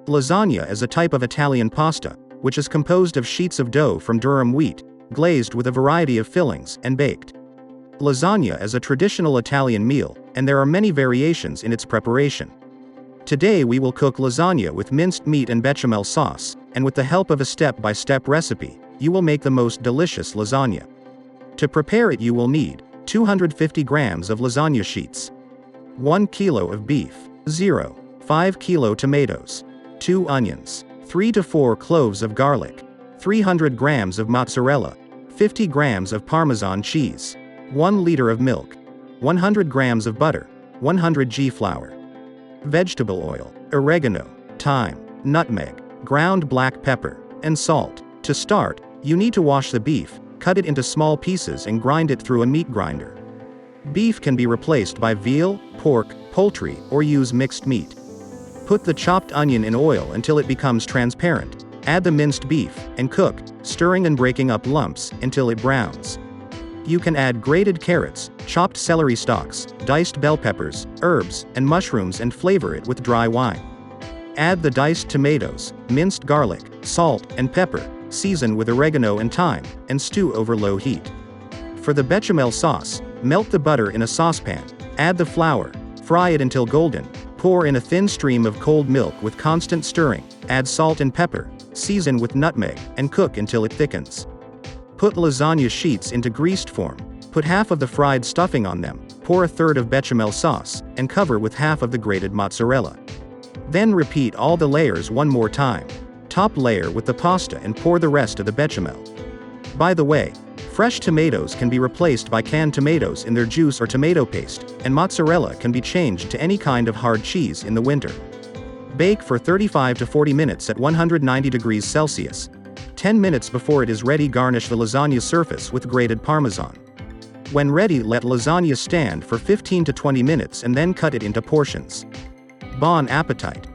Lasagna is a type of Italian pasta, which is composed of sheets of dough from durum wheat, glazed with a variety of fillings, and baked. Lasagna is a traditional Italian meal, and there are many variations in its preparation. Today we will cook lasagna with minced meat and bechamel sauce, and with the help of a step-by-step recipe, you will make the most delicious lasagna. To prepare it you will need 250 grams of lasagna sheets, 1 kilo of beef, 0.5 kilo tomatoes, 2 onions, 3 to 4 cloves of garlic, 300 grams of mozzarella, 50 grams of Parmesan cheese, 1 liter of milk, 100 grams of butter, 100 g flour, vegetable oil, oregano, thyme, nutmeg, ground black pepper, and salt. To start, you need to wash the beef, cut it into small pieces and grind it through a meat grinder. Beef can be replaced by veal, pork, poultry, or use mixed meat. Put the chopped onion in oil until it becomes transparent. Add the minced beef, and cook, stirring and breaking up lumps, until it browns. You can add grated carrots, chopped celery stalks, diced bell peppers, herbs, and mushrooms and flavor it with dry wine. Add the diced tomatoes, minced garlic, salt, and pepper, season with oregano and thyme, and stew over low heat. For the bechamel sauce, melt the butter in a saucepan, add the flour, fry it until golden, pour in a thin stream of cold milk with constant stirring, add salt and pepper, season with nutmeg, and cook until it thickens. Put lasagna sheets into greased form, put half of the fried stuffing on them, pour a third of bechamel sauce, and cover with half of the grated mozzarella. Then repeat all the layers one more time. Top layer with the pasta and pour the rest of the bechamel. By the way, fresh tomatoes can be replaced by canned tomatoes in their juice or tomato paste, and mozzarella can be changed to any kind of hard cheese in the winter. Bake for 35 to 40 minutes at 190 degrees Celsius. 10 minutes before it is ready, garnish the lasagna surface with grated Parmesan. When ready, let lasagna stand for 15 to 20 minutes and then cut it into portions. Bon appétit!